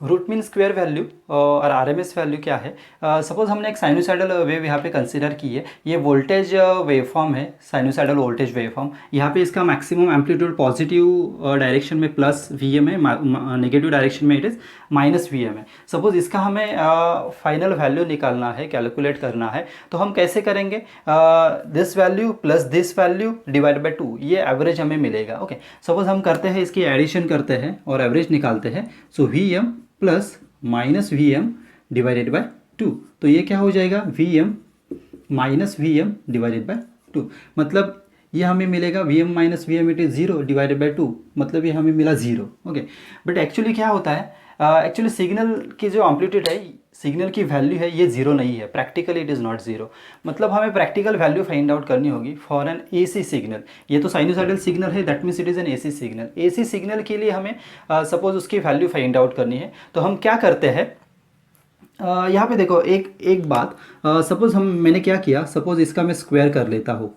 Root mean square value और RMS value क्या है। सपोज हमने एक साइनोसाइडल वेव यहाँ पे कंसीडर की है। ये वोल्टेज वेवफॉर्म है, साइनोसाइडल वोल्टेज वेवफॉर्म। यहाँ पे इसका मैक्सिमम एम्पलीट्यूड पॉजिटिव डायरेक्शन में प्लस वीएम है, नेगेटिव डायरेक्शन में इट इज़ माइनस वीएम है। सपोज इसका हमें फाइनल वैल्यू निकालना है, कैलकुलेट करना है, तो हम कैसे करेंगे? This value plus this value divide by 2, ये एवरेज हमें मिलेगा। ओके, सपोज हम करते हैं, इसकी एडिशन करते हैं और एवरेज निकालते हैं। So V M plus minus V M divided by 2, तो ये क्या हो जाएगा? V M minus V M divided by 2, मतलब ये हमें मिलेगा V M minus V M it is 0 divided by 2, मतलब ये हमें मिला 0। ओके, बट एक्चुअली क्या होता है, एक्चुअली सिग्नल की जो एम्पलीट्यूड है, सिग्नल की वैल्यू है, ये 0 नहीं है। Practically it is not 0। मतलब हमें प्रैक्टिकल वैल्यू फाइंड आउट करनी होगी फॉर एन एसी सिग्नल। ये तो साइनोसाइडल सिग्नल है, that means it is an AC signal. AC signal के लिए हमें सपोज उसकी वैल्यू फाइंड आउट करनी है, तो हम क्या करते हैं? यहाँ पे देखो एक बात, सपोज मैंने क्या किया, सपोज इसका मैं स्क्वायर कर लेता हूँ,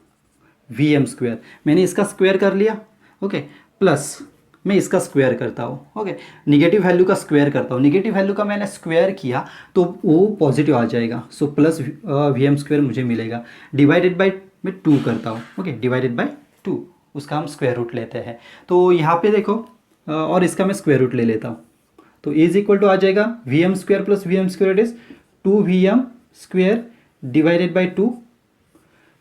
वी एम स्क्वायर, मैंने इसका स्क्वायर कर लिया। ओके, प्लस मैं इसका स्क्वायर करता हूँ। ओके, निगेटिव वैल्यू का स्क्वायर करता हूँ, निगेटिव वैल्यू का मैंने स्क्वायर किया तो वो पॉजिटिव आ जाएगा। So plus V M square मुझे मिलेगा, डिवाइडेड बाई मैं 2 करता हूँ। ओके, डिवाइडेड बाई 2, उसका हम स्क्वायर रूट लेते हैं। तो यहाँ पे देखो, और इसका मैं स्क्वायर रूट ले लेता हूँ, तो इज इक्वल टू आ जाएगा V M square plus V M square, it is 2 V M square divided by 2,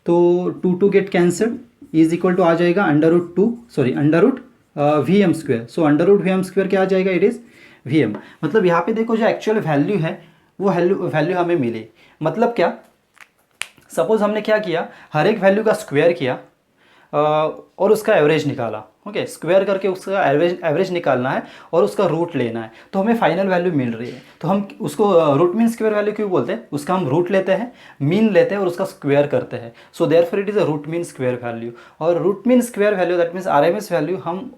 तो 2 get cancelled, is equal to आ जाएगा under root 2, sorry under root V M square. So under root V M square क्या आ जाएगा? It is V M. मतलब यहाँ पे देखो, जो एक्चुअल वैल्यू है वो वैल्यू हमें मिली। मतलब क्या, सपोज हमने क्या किया, हर एक वैल्यू का स्क्वायर किया और उसका एवरेज निकाला। ओके, स्क्वायर करके उसका एवरेज निकालना है और उसका रूट लेना है, तो हमें फाइनल वैल्यू मिल रही है। तो हम उसको रूट मीन स्क्वायर वैल्यू क्यों बोलते हैं? उसका हम रूट लेते हैं, मीन लेते हैं और उसका स्क्वायर करते हैं। So therefore it is a root mean square value. और root mean square value that means RMS value हम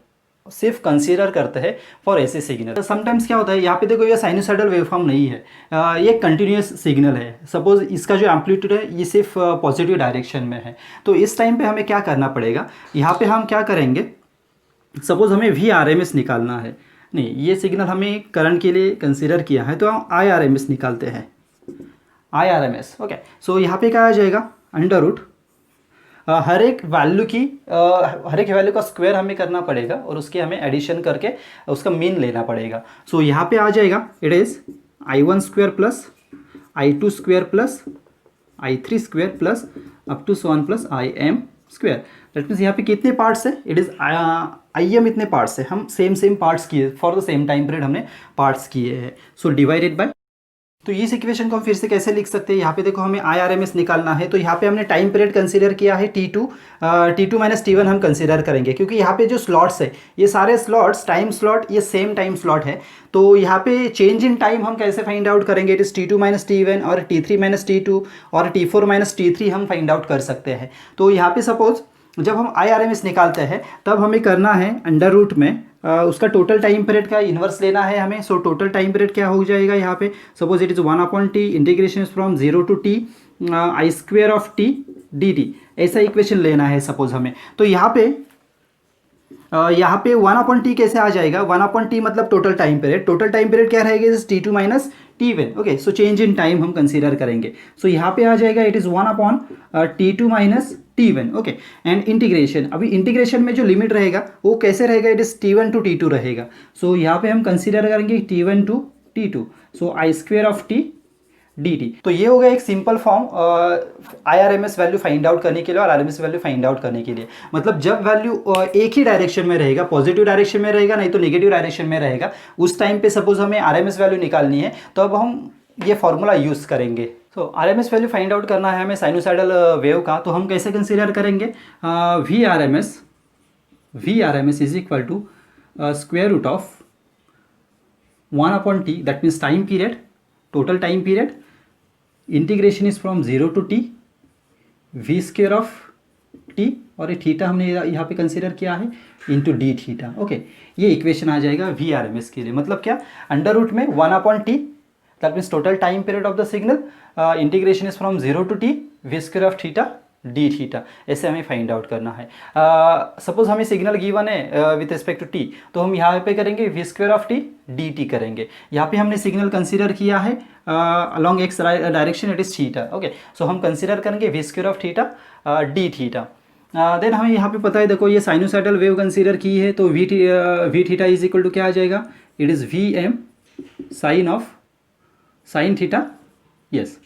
सिर्फ कंसीडर करते हैं फॉर ऐसे सिग्नल। समटाइम्स क्या होता है, यहाँ पे देखो ये साइनोसाइडल वेवफॉर्म नहीं है, ये कंटिन्यूस सिग्नल है। सपोज इसका जो एम्पलीट्यूड है ये सिर्फ पॉजिटिव डायरेक्शन में है, तो इस टाइम पे हमें क्या करना पड़ेगा? यहाँ पे हम क्या करेंगे, सपोज हमें वी आर एम एस निकालना है। नहीं, ये सिग्नल हमें करंट के लिए कंसीडर किया है, तो हम आई आर एम एस निकालते हैं, I R M S. Okay, so यहाँ पे क्या आ जाएगा? अंडर रूट हर एक वैल्यू का स्क्वायर हमें करना पड़ेगा और उसके हमें एडिशन करके उसका मीन लेना पड़ेगा। सो यहाँ पे आ जाएगा, it is I one square plus I two square plus I three square plus up to 1 plus I M square. That means यहाँ पे कितने पार्ट्स है? इट इज़ आई एम इतने पार्ट्स है, हम सेम पार्ट्स किए for the same time period, हमने parts किए हैं। सो डिवाइडेड बाय, तो इस इक्वेशन को हम फिर से कैसे लिख सकते हैं? यहाँ पे देखो, हमें आई आर एम एस निकालना है, तो यहाँ पे हमने टाइम पीरियड कंसीडर किया है T2 माइनस T1 हम कंसीडर करेंगे, क्योंकि यहाँ पे जो स्लॉट्स है, ये सारे स्लॉट्स टाइम स्लॉट, ये सेम टाइम स्लॉट है। तो यहाँ पे चेंज इन टाइम हम कैसे फाइंड आउट करेंगे? It is T2 minus T1 और T3 माइनस T2 और T4 माइनस T3 हम फाइंड आउट कर सकते हैं। तो यहाँ पे सपोज जब हम आई आर एम एस निकालते हैं, तब हमें करना है अंडर रूट में उसका टोटल टाइम पीरियड का इन्वर्स लेना है हमें। सो टोटल टाइम पीरियड क्या हो जाएगा यहाँ पे? Suppose it is 1/t integration from 0 to t I square of t dt, ऐसा इक्वेशन लेना है सपोज हमें। तो यहाँ पे 1/t कैसे आ जाएगा? 1/t मतलब total time period, total time period क्या रहेगा? T2 minus T1। Okay, so change in time हम कंसीडर करेंगे। सो यहाँ पे आ जाएगा, it is 1/T2 minus T1। Okay, and integration, अभी इंटीग्रेशन में जो लिमिट रहेगा वो कैसे रहेगा? It is T1 to T2 रहेगा। सो यहाँ पे हम कंसीडर करेंगे T1 to T2, so I square of t dt। तो ये हो गया एक simple form I R M S value find out करने के लिए और R M S value find out करने के लिए। मतलब जब वैल्यू एक ही डायरेक्शन में रहेगा, पॉजिटिव डायरेक्शन में रहेगा, नहीं तो नेगेटिव डायरेक्शन में रहेगा, उस टाइम पे सपोज हमें आर एम एस वैल्यू निकालनी है, तो अब हम ये फॉर्मूला यूज़ करेंगे। तो R M S value find out करना है हमें साइनोसाइडल वेव का, तो हम कैसे कंसिडर करेंगे? V R M S is equal to square root of 1/t, that means time period, total time period, integration is from 0 to t, V square of t, और ये थीटा हमने यहाँ पे कंसिडर किया है, इंटू डी थीटा। ओके, ये equation आ जाएगा वी आर एम एस के लिए। मतलब क्या? अंडर रूट में 1/t, that means total time period of the signal, integration is from 0 to t, V square of theta D theta, ऐसे हमें फाइंड आउट करना है। सपोज हमें सिग्नल गिवन है विथ रिस्पेक्ट टू टी, तो हम यहाँ पे करेंगे V square of T D T करेंगे। यहाँ पे हमने सिग्नल कंसीडर किया है along X direction, it is theta. Okay, so हम कंसीडर करेंगे V square of theta D theta. Then हमें यहाँ पे पता है, देखो ये साइनोसाइडल वेव कंसीडर की है, तो V theta is equal to क्या आ जाएगा, it is V M sine theta, yes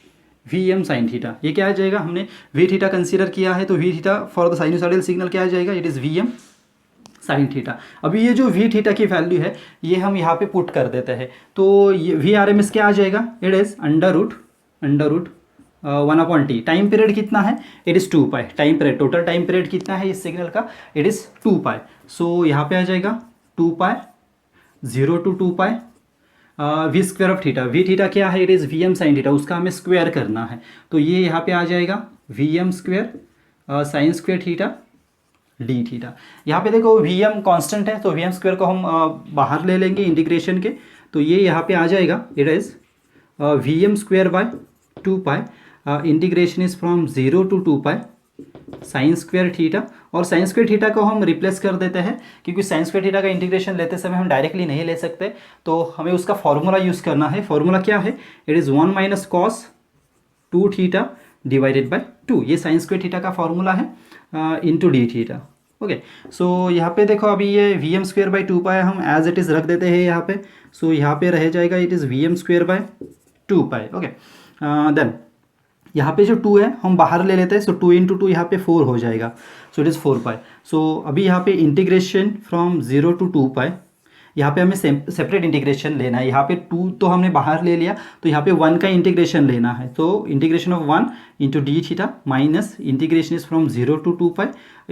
V M sine theta. ये क्या आ जाएगा, हमने वी थीटा कंसीडर किया है, तो V theta for the sinusoidal signal क्या आ जाएगा, it is V M sine theta. अभी ये जो वी थीटा की वैल्यू है ये हम यहाँ पे पुट कर देते हैं, तो ये वी आर एम एस क्या आ जाएगा, it is under root 1/t। Time period कितना है, it is 2 pi. Time period, total time period कितना है इस सिग्नल का, इट इज़ 2 पाई। सो यहाँ पे आ जाएगा 2 pi 0 to 2 pi V square of theta. V theta क्या है, it is V M sine theta, उसका हमें स्क्वायर करना है, तो ये यहाँ पे आ जाएगा V M square sine square theta D theta. यहाँ पे देखो वी एम कॉन्स्टेंट है, तो वी एम स्क्वायर को हम बाहर ले लेंगे इंटीग्रेशन के, तो ये यहाँ पे आ जाएगा, it is V M square by 2 pi integration is from 0 to 2 pi sine square theta. और साइन स्क्वायर थीटा को हम रिप्लेस कर देते हैं, क्योंकि साइन स्क्वायर थीटा का इंटीग्रेशन लेते समय हम डायरेक्टली नहीं ले सकते, तो हमें उसका फॉर्मूला यूज़ करना है। फॉर्मूला क्या है, it is 1 minus cos 2 theta divided by 2। ये साइन स्क्वायर थीटा का फॉर्मूला है into D theta. Okay, so यहाँ पे देखो अभी ये वी एम स्क्वायर बाई 2 पाई हम एज इट इज़ रख देते हैं यहाँ पे। सो यहाँ पे रह जाएगा, it is V M square by 2 pi. Okay, then यहाँ पे जो 2 है हम बाहर ले लेते हैं, सो 2 इंटू 2 यहाँ पे 4 हो जाएगा, सो इट इज़ 4 पाई। सो अभी यहाँ पे इंटीग्रेशन फ्रॉम 0 to 2 पाई, यहाँ पे हमें सेपरेट इंटीग्रेशन लेना है। यहाँ पे 2 तो हमने बाहर ले लिया, तो यहाँ पे 1 का इंटीग्रेशन लेना है, तो integration of 1 into D theta minus integration is from 0 to 2 pi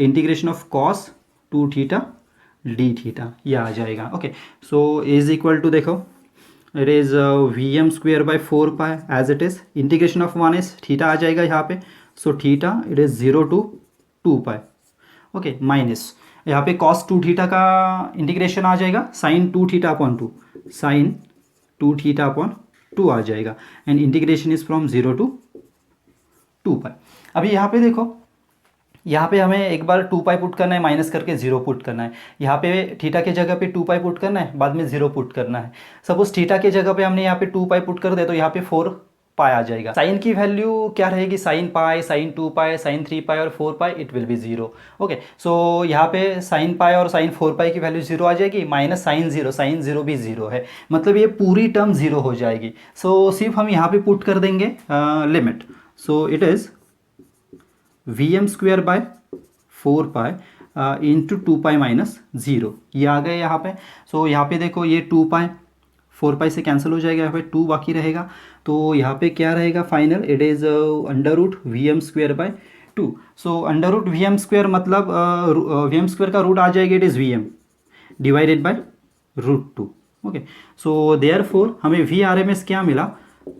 integration of cos 2 theta D theta, ये आ जाएगा। Okay, so is equal to देखो it is V M square by 4 pi as it is, integration of 1 is theta आ जाएगा यहाँ पे, so theta it is 0 to 2 pi. Okay, minus यहाँ पे cos 2 थीटा का इंटीग्रेशन आ जाएगा sin 2 theta upon 2, sin 2 theta upon 2 आ जाएगा, and integration is from 0 to 2 पाई। अभी यहाँ पे देखो, यहाँ पे हमें एक बार 2 पाई पुट करना है, माइनस करके 0 पुट करना है। यहाँ पे थीटा के जगह पे 2 पाई पुट करना है, बाद में 0 पुट करना है। सपोज थीटा के जगह पे हमने यहाँ पे 2 पाई पुट कर दे, तो यहाँ पे 4 पाई आ जाएगा। साइन की वैल्यू क्या रहेगी, sine pi, sign 2 pi, sign 3 पाई और 4 पाई, it will be 0। Okay, so यहाँ पे साइन पाई और साइन 4 पाई की वैल्यू 0 आ जाएगी, माइनस साइन 0 भी 0 है, मतलब ये पूरी टर्म 0 हो जाएगी। सो सिर्फ हम यहाँ पे पुट कर देंगे limit, so it is V M square by 4 pi into 2 pi minus 0, ये आ गए यहाँ पे। सो यहाँ पे देखो ये 2 पाई 4 पाई से कैंसिल हो जाएगा, यहाँ पे 2 बाकी रहेगा, तो यहाँ पे क्या रहेगा final, it is under root V M square by 2। So under root V M square मतलब वी एम स्क्वेयर का रूट आ जाएगा, it is V M divided by root 2। Okay, so therefore हमें वी आर एम एस क्या मिला,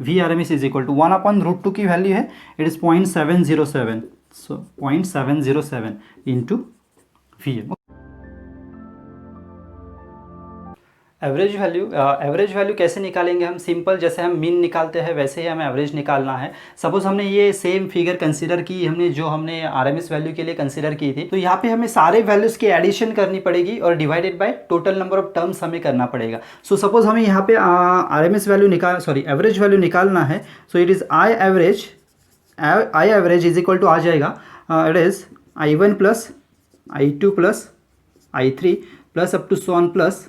V R M S is equal to 1 upon root 2 की value है, it is 0.707, so 0.707 into V M. Average value कैसे निकालेंगे हम, simple, जैसे हम मीन निकालते हैं वैसे ही हमें एवरेज निकालना है। सपोज हमने ये सेम फिगर कंसीडर की, हमने आरएमएस वैल्यू के लिए कंसीडर की थी, तो यहाँ पे हमें सारे वैल्यूज़ की एडिशन करनी पड़ेगी और divided by total number of terms हमें करना पड़ेगा। सो सपोज हमें यहाँ पे एवरेज वैल्यू निकालना है, so it is I average is equal to आ जाएगा, it is I1 plus I2 plus I3 plus up to so on plus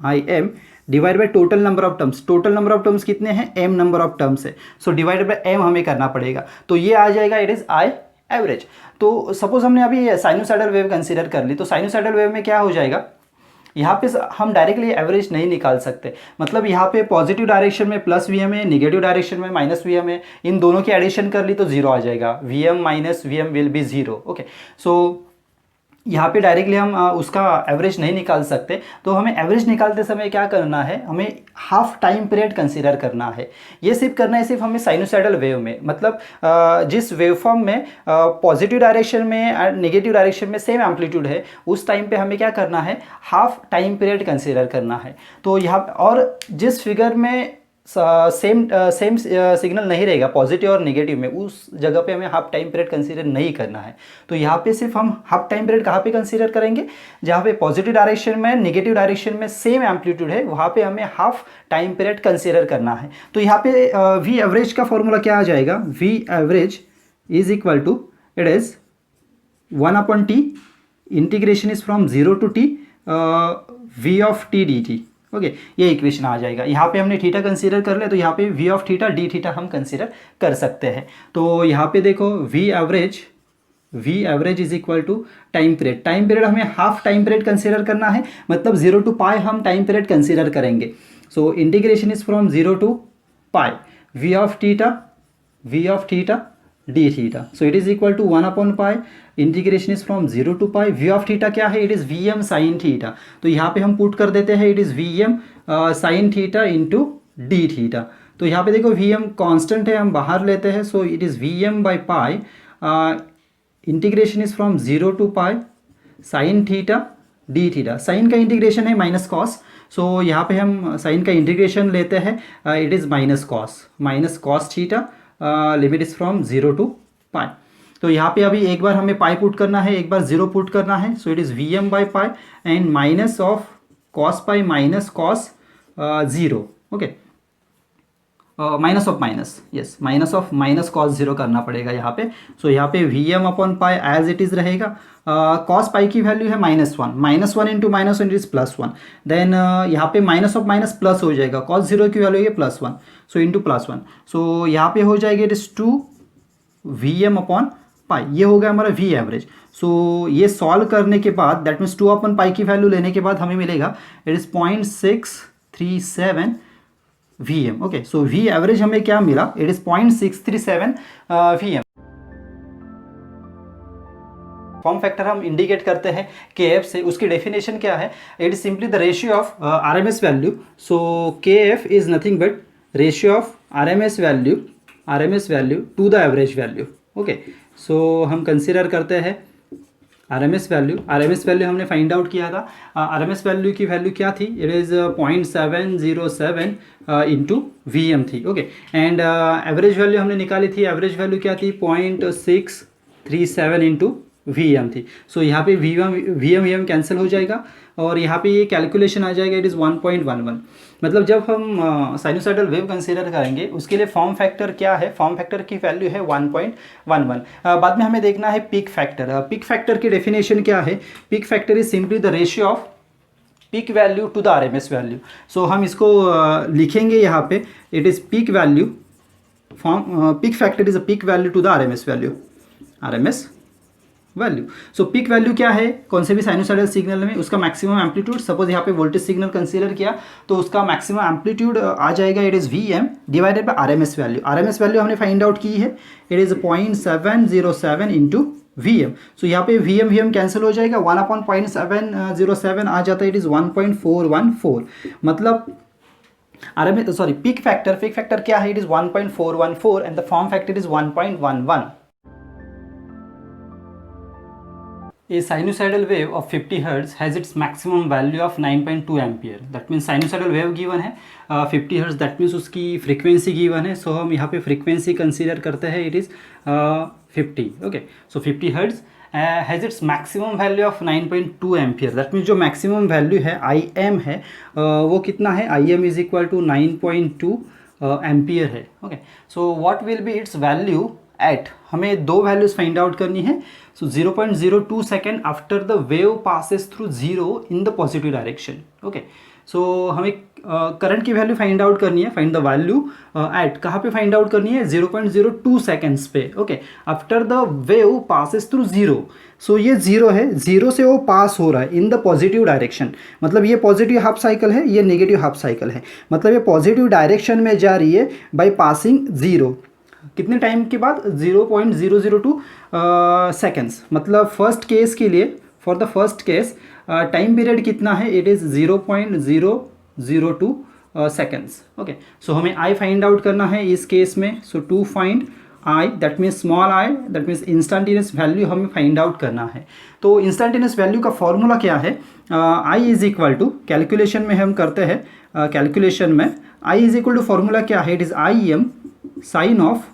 IM divide by total number of terms. Total number of terms कितने हैं, m number of terms है, so divided by m हमें करना पड़ेगा, तो ये आ जाएगा, इट इज़ आई एवरेज। तो सपोज हमने अभी साइनोसाइडल वेव कंसीडर कर ली, तो साइनोसाइडल वेव में क्या हो जाएगा, यहाँ पे हम डायरेक्टली एवरेज नहीं निकाल सकते, मतलब यहाँ पे पॉजिटिव डायरेक्शन में प्लस वी एम है, निगेटिव डायरेक्शन में माइनस वी एम है, इन दोनों की एडिशन कर ली तो 0 आ जाएगा, V M minus V M will be 0। Okay, so यहाँ पे डायरेक्टली हम उसका एवरेज नहीं निकाल सकते, तो हमें एवरेज निकालते समय क्या करना है, हमें हाफ टाइम पीरियड कंसीडर करना है। ये सिर्फ करना है सिर्फ हमें साइनोसाइडल वेव में, मतलब जिस वेव फॉर्म में पॉजिटिव डायरेक्शन में और नेगेटिव डायरेक्शन में सेम एम्पलीट्यूड है, उस टाइम पे हमें क्या करना है, हाफ टाइम पीरियड कंसीडर करना है। तो यहाँ और जिस फिगर में सेम सेम सिग्नल नहीं रहेगा पॉजिटिव और नेगेटिव में, उस जगह पे हमें हाफ टाइम पीरियड कंसीडर नहीं करना है। तो यहाँ पे सिर्फ हम हाफ टाइम पीरियड कहाँ पे कंसीडर करेंगे, जहाँ पे पॉजिटिव डायरेक्शन में नेगेटिव डायरेक्शन में सेम एम्पलीट्यूड है, वहाँ पे हमें हाफ टाइम पीरियड कंसीडर करना है। तो यहाँ पे वी एवरेज का फॉर्मूला क्या आ जाएगा, V average is equal to, it is 1/t, integration is from 0 to t v of T D T. Okay, ये इक्वेशन आ जाएगा। यहाँ पे हमने थीटा कंसीडर कर लिया, तो यहाँ पे v of theta D theta हम कंसीडर कर सकते हैं। तो यहाँ पे देखो v average is equal to time period. Time period हमें हाफ टाइम पीरियड कंसीडर करना है, मतलब 0 to पाई हम टाइम पीरियड कंसीडर करेंगे। So integration is from 0 to pi v of theta D theta. So it is equal to 1/पाई, integration is from 0 to pi. V of theta क्या है, it is V M sine theta. तो यहाँ पे हम put कर देते हैं, it is V M sine theta into D theta. तो यहाँ पे देखो वी एम कॉन्स्टेंट है, हम बाहर लेते हैं, so it is V M by pi, integration is from 0 to pi sine theta D theta. Sine का इंटीग्रेशन है माइनस कॉस, सो यहाँ पे हम साइन का इंटीग्रेशन लेते हैं, it is minus cos theta, limit is from 0 to pi. तो यहाँ पे अभी एक बार हमें पाई पुट करना है, एक बार 0 पुट करना है, so it is V M by pi and minus of cos pi minus cos 0। Okay, minus of minus, yes, minus of minus cos 0 करना पड़ेगा यहाँ पे। सो यहाँ पे V M upon pi as it is रहेगा। Cos pi की value है -1 into -1 it is +1। Then यहाँ पे माइनस ऑफ माइनस प्लस हो जाएगा, कॉस 0 की वैल्यू है +1, सो इंटू +1। सो यहाँ पे हो जाएगा it is 2 V M upon pi. ये हो गया हमारा वी एवरेज। सो ये सॉल्व करने के बाद, दैट मीन्स 2/पाई की वैल्यू लेने के बाद हमें मिलेगा it is 0.637 V M. Okay, so V average हमें क्या मिला, it is 0.637 V M. Form factor हम इंडिकेट करते हैं के एफ से, उसकी डेफिनेशन क्या है, it is simply the ratio of R M S value. So K F is nothing but ratio of R M S value to the average value. Okay, so हम consider करते हैं R M S value हमने find out किया था। R M S value की value क्या थी, it is 0.707 into V M थी। ओके, एंड एवरेज वैल्यू हमने निकाली थी, एवरेज वैल्यू क्या थी, 0.637 इंटू वी एम थी। सो यहाँ पे वी एम कैंसिल हो जाएगा और यहाँ पे ये कैलकुलेशन आ जाएगा, इट इज़ 1.11। मतलब जब हम साइनोसाइडल वेव कंसीडर करेंगे उसके लिए फॉर्म फैक्टर क्या है, फॉर्म फैक्टर की वैल्यू है 1.11। बाद में हमें देखना है पीक फैक्टर। पीक फैक्टर की डेफिनेशन क्या है, peak factor is simply the ratio of peak value to the R M S value. So हम इसको लिखेंगे यहाँ पे, it is peak value peak factor is a peak value to the R M S value. So peak value क्या है, कौन से भी साइनोसाइडल सिग्नल में उसका मैक्सिमम एम्पलीट्यूड। सपोज यहाँ पे वोल्टेज सिग्नल कंसीडर किया तो उसका मैक्सिमम एम्पलीट्यूड आ जाएगा, it is V M divided by R M S value. R M S value हमने फाइंड आउट की है, it is 0.707 into V M. So यहाँ पे वी एम कैंसिल हो जाएगा, 1/0.707 आ जाता है, इट इज़ 1.414। मतलब R M S peak factor क्या है, it is 1.414 and the form factor is 1.11। A sinusoidal wave of 50 Hz has its maximum value of 9.2 ampere. That means sinusoidal wave given है 50 Hz, that means उसकी frequency given है। So हम यहाँ पे frequency consider करते हैं, it is 50. Okay, so 50 Hz has its maximum value of 9.2 ampere. That means जो maximum value है IM है वो कितना है, IM is equal to 9.2 ampere है। Okay, so what will be its value at, हमें दो वैल्यूज फाइंड आउट करनी है। So 0.02 second after the wave passes through 0 in the positive direction. Okay, so हमें करंट की वैल्यू फाइंड आउट करनी है, find the value eight, कहाँ पे फाइंड आउट करनी है, 0.02 सेकेंड्स पे। Okay, after the wave passes through 0। सो ये 0 है, 0 से वो पास हो रहा है इन द पॉजिटिव डायरेक्शन, मतलब ये पॉजिटिव हाफ साइकिल है, ये नेगेटिव हाफ साइकिल है, मतलब ये पॉजिटिव डायरेक्शन में जा रही है बाई पासिंग 0। कितने टाइम के बाद, 0.002 सेकेंड्स। मतलब फर्स्ट केस के लिए, for the first case time period कितना है, it is 0.002 seconds. Okay, so हमें आई फाइंड आउट करना है इस केस में। So to find I, that means small I, that means instantaneous value हमें फाइंड आउट करना है। तो इंस्टेंटेनियस वैल्यू का फॉर्मूला क्या है? I is equal to, calculation में हम करते हैं, कैलकुलेशन में I is equal to formula क्या है? It is I M sine of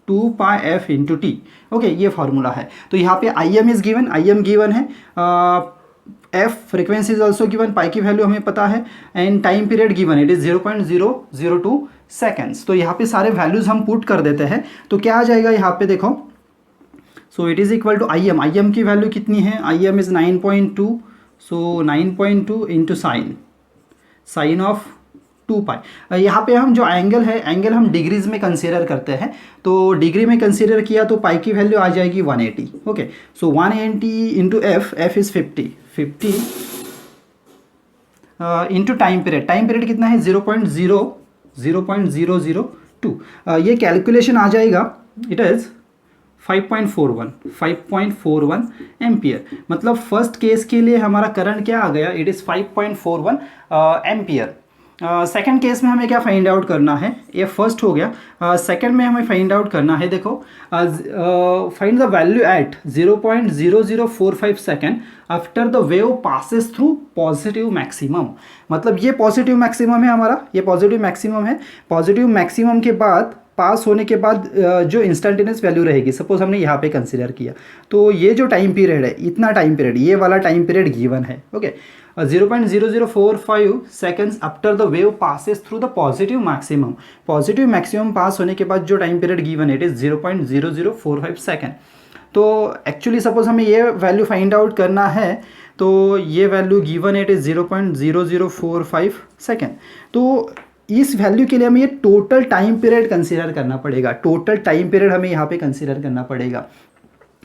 2 pi F into T. Okay, ये फॉर्मूला है। तो यहाँ पे I M is given, I M given है, F frequency is also given, pi की वैल्यू हमें पता है, and time period given it is 0.002 seconds. तो यहाँ पे सारे वैल्यूज हम पुट कर देते हैं, तो क्या आ जाएगा यहाँ पे देखो। So it is equal to I M की वैल्यू कितनी है? I M is 9.2, so 9.2 into sine of 2 pi. यहाँ पे हम जो एंगल है, एंगल हम डिग्रीज में कंसीडर करते हैं, तो डिग्री में कंसीडर किया तो पाई की वैल्यू आ जाएगी 180। Okay, so 180 into F is 50 into time period कितना है? 0.002। ये कैलकुलेशन आ जाएगा, इट इज़ 5.41 एम्पियर। मतलब फर्स्ट केस के लिए हमारा करंट क्या आ गया? It is 5.41 ampere. Second case में हमें क्या फाइंड आउट करना है? ये फर्स्ट हो गया। सेकेंड में हमें फाइंड आउट करना है, देखो, find the value at 0.0045 second after the wave passes through positive maximum. मतलब ये पॉजिटिव मैक्सिमम है हमारा, ये पॉजिटिव मैक्सिमम है। पॉजिटिव मैक्सिमम के बाद, पास होने के बाद जो इंस्टेंटेनियस वैल्यू रहेगी, सपोज हमने यहाँ पे कंसिडर किया, तो ये जो टाइम पीरियड है, इतना टाइम पीरियड, ये वाला टाइम पीरियड गिवन है। Okay, 0.0045 seconds after the wave passes through the positive maximum. Positive maximum pass होने के बाद जो टाइम पीरियड गिवन है, इट इज़ 0.0045 सेकेंड। तो एक्चुअली सपोज हमें ये वैल्यू फाइंड आउट करना है, तो ये वैल्यू गिवन है, इट इज़ 0.0045 सेकेंड। तो इस वैल्यू के लिए हमें ये टोटल टाइम पीरियड कंसीडर करना पड़ेगा, टोटल टाइम पीरियड हमें यहाँ पे कंसीडर करना पड़ेगा।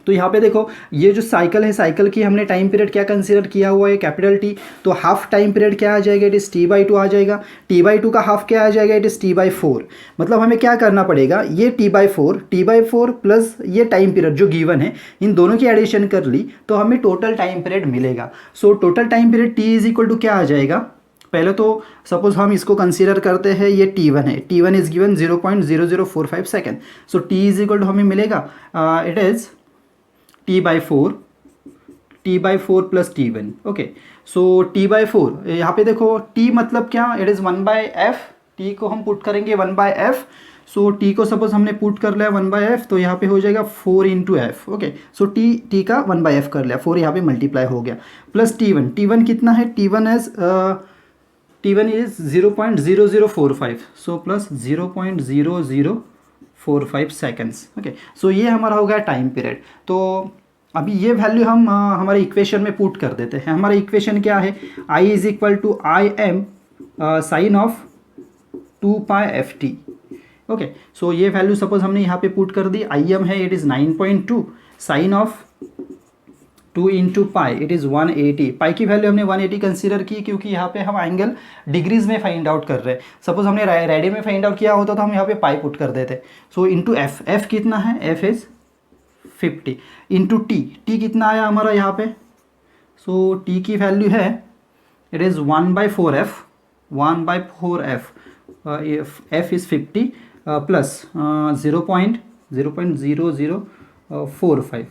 तो यहाँ पे देखो, ये जो साइकिल है, साइकिल की हमने टाइम पीरियड क्या कंसीडर किया हुआ है? Capital T. तो हाफ टाइम पीरियड क्या आ जाएगा? इट इज़ t/2 आ जाएगा। t/2 का हाफ क्या आ जाएगा? It is t/4। मतलब हमें क्या करना पड़ेगा? ये t/4 प्लस ये टाइम पीरियड जो गिवन है, इन दोनों की एडिशन कर ली तो हमें टोटल टाइम पीरियड मिलेगा। So total time period t is equal to क्या आ जाएगा? पहले तो सपोज हम इसको कंसीडर करते हैं, ये t1 है, t1 is given 0.0045 second. So t is equal to हमें मिलेगा, it is t/4 plus t1। Okay, so t/4, यहाँ पे देखो t मतलब क्या? It is 1/f। t को हम पुट करेंगे 1/f। सो t को सपोज हमने पुट कर लिया 1/f, तो यहाँ पे हो जाएगा 4 इंटू एफ। ओके, सो t का 1/f कर लिया, 4 यहाँ पे मल्टीप्लाई हो गया, प्लस t1 कितना है? t1 is 0.0045, so plus 0.0045 seconds. Okay, so ये हमारा हो गया टाइम पीरियड। तो अभी ये वैल्यू हम हमारे इक्वेशन में पुट कर देते हैं। हमारा इक्वेशन क्या है? I is equal to I M sine of 2 pi F T. Okay, so ये वैल्यू सपोज हमने यहाँ पे पुट कर दी। आई एम है, it is 9.2, sine of 2 into pi, it is 180। Pi की वैल्यू हमने 180 कंसीडर की, क्योंकि यहाँ पे हम एंगल डिग्रीज में फाइंड आउट कर रहे हैं। सपोज हमने रेडी में फाइंड आउट किया होता तो हम यहाँ पे पाई पुट कर देते। सो इंटू एफ कितना है? एफ इज़ 50 इंटू टी कितना आया हमारा यहाँ पे? सो टी की वैल्यू है, it is 1/4f, F is 50 plus 0.0045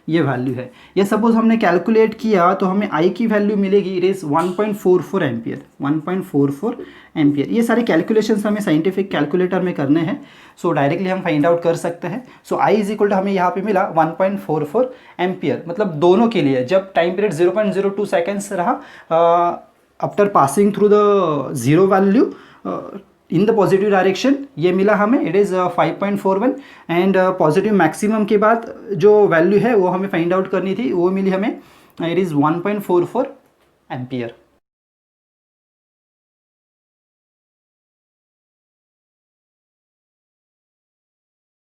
ये वैल्यू है। ये सपोज हमने कैलकुलेट किया तो हमें आई की वैल्यू मिलेगी, इट इज़ 1.44 एम्पियर, 1.44 एम्पियर। ये सारे कैलकुलेशंस हमें साइंटिफिक कैलकुलेटर में करने हैं, सो डायरेक्टली हम फाइंड आउट कर सकते हैं। सो आई इज इक्वल टू हमें यहाँ पे मिला 1.44 एम्पियर। मतलब दोनों के लिए जब टाइम पीरियड 0.02 सेकेंड्स रहा after passing through the zero value in the positive direction, ये मिला हमें, it is 5.41। And positive maximum के बाद जो वैल्यू है वो हमें फाइंड आउट करनी थी, वो मिली हमें, इट इज़ 1.44 एम्पियर।